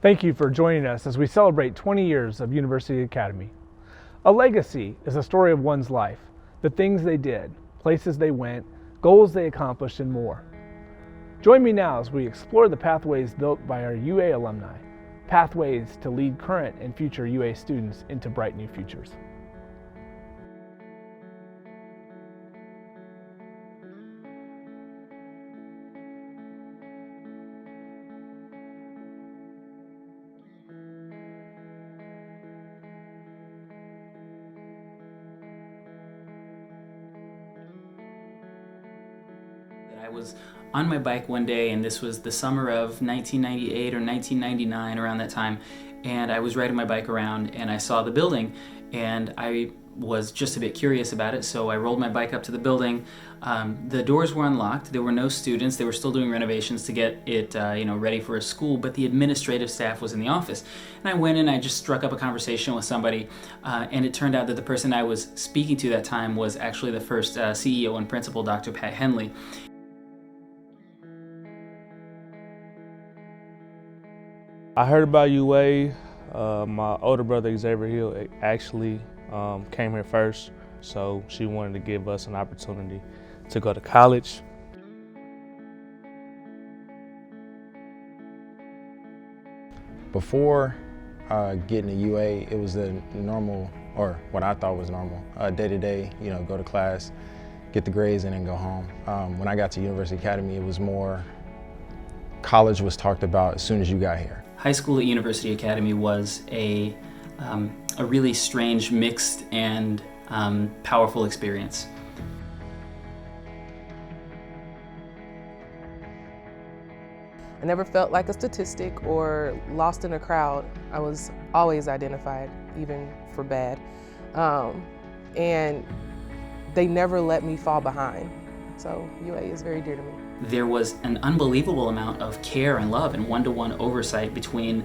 Thank you for joining us as we celebrate 20 years of University Academy. A legacy is a story of one's life, the things they did, places they went, goals they accomplished, and more. Join me now as we explore the pathways built by our UA alumni, pathways to lead current and future UA students into bright new futures. I was on my bike one day, and this was the summer of 1998 or 1999, around that time, and I was riding my bike around and I saw the building, and I was just a bit curious about it, so I rolled my bike up to the building. The doors were unlocked. There were no students. They were still doing renovations to get it ready for a school, but the administrative staff was in the office. And I went in, I just struck up a conversation with somebody, and it turned out that the person I was speaking to that time was actually the first CEO and principal, Dr. Pat Henley. I heard about UA. My older brother Xavier Hill actually came here first, so she wanted to give us an opportunity to go to college. Before getting to UA, it was the normal, or what I thought was normal, day-to-day, go to class, get the grades, and then go home. When I got to University Academy, it was more, college was talked about as soon as you got here. High school at University Academy was a really strange, mixed, and powerful experience. I never felt like a statistic or lost in a crowd. I was always identified, even for bad. And they never let me fall behind. So UA is very dear to me. There was an unbelievable amount of care and love and one-to-one oversight between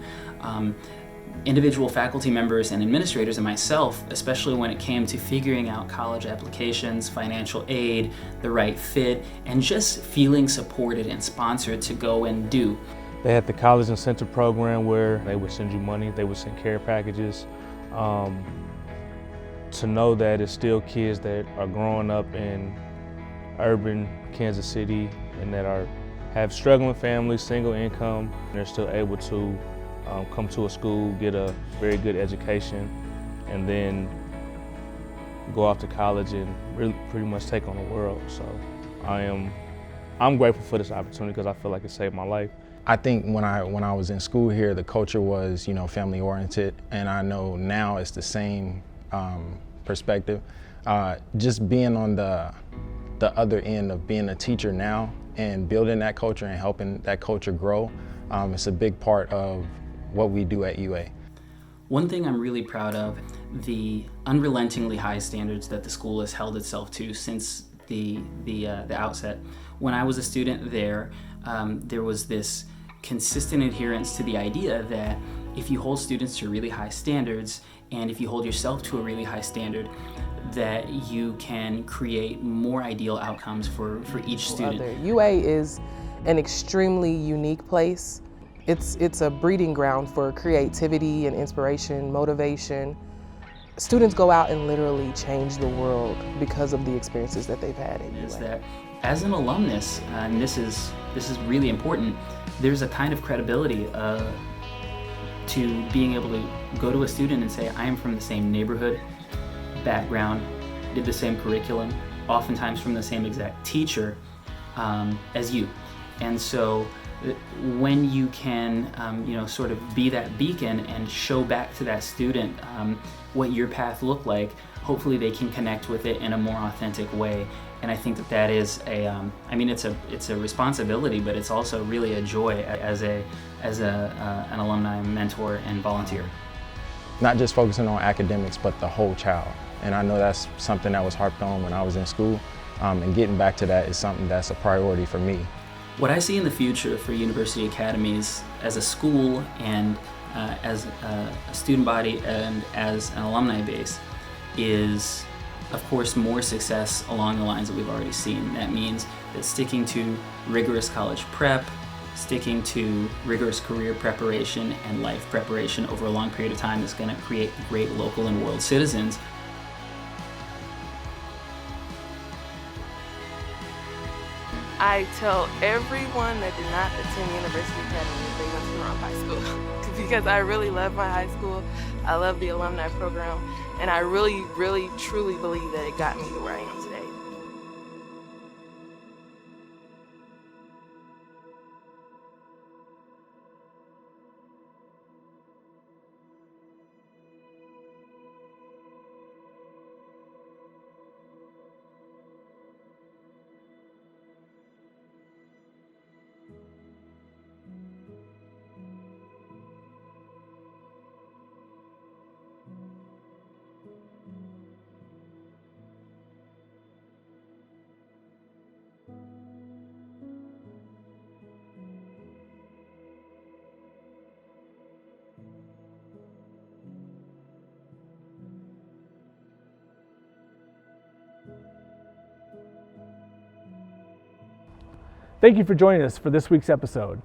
individual faculty members and administrators and myself, especially when it came to figuring out college applications, financial aid, the right fit, and just feeling supported and sponsored to go and do. They had the college incentive program where they would send you money, they would send care packages. To know that it's still kids that are growing up in urban Kansas City and that have struggling families, single income, and they're still able to come to a school, get a very good education, and then go off to college and really pretty much take on the world. So I'm grateful for this opportunity because I feel like it saved my life. I think when I was in school here, the culture was family oriented, and I know now it's the same perspective. Just being on the other end of being a teacher now and building that culture and helping that culture grow, it's a big part of what we do at UA. One thing I'm really proud of, the unrelentingly high standards that the school has held itself to since the outset. When I was a student there, there was this consistent adherence to the idea that if you hold students to really high standards, and if you hold yourself to a really high standard, that you can create more ideal outcomes for each student. UA is an extremely unique place. It's a breeding ground for creativity and inspiration, motivation. Students go out and literally change the world because of the experiences that they've had at UA. Is that as an alumnus, and this is really important, there's a kind of credibility to being able to go to a student and say, I am from the same neighborhood, background, did the same curriculum, oftentimes from the same exact teacher as you. And so when you can sort of be that beacon and show back to that student what your path looked like, hopefully they can connect with it in a more authentic way. And I think that is it's a responsibility, but it's also really a joy as an alumni mentor and volunteer. Not just focusing on academics, but the whole child. And I know that's something that was harped on when I was in school, and getting back to that is something that's a priority for me. What I see in the future for University Academies as a school and as a student body and as an alumni base is, of course, more success along the lines that we've already seen. That means that sticking to rigorous college prep, sticking to rigorous career preparation and life preparation over a long period of time is going to create great local and world citizens. I tell everyone that did not attend University Academy that they went to the wrong high school because I really love my high school. I love the alumni program, and I really, really, truly believe that it got me to where I am today. Thank you for joining us for this week's episode.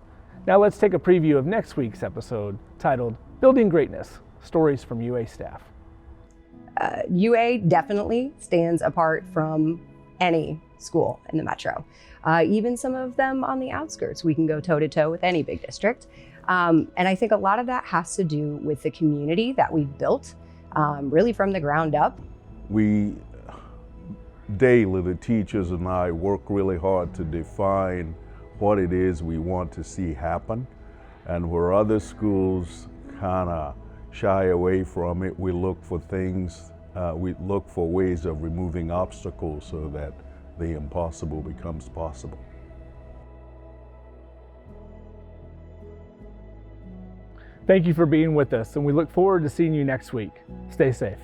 Now let's take a preview of next week's episode titled Building Greatness, Stories from UA Staff. UA definitely stands apart from any school in the metro. Even some of them on the outskirts, we can go toe to toe with any big district. And I think a lot of that has to do with the community that we've built, really from the ground up. We daily, the teachers and I work really hard to define what it is we want to see happen. And where other schools kind of shy away from it, we look for things, we look for ways of removing obstacles so that the impossible becomes possible. Thank you for being with us, and we look forward to seeing you next week. Stay safe.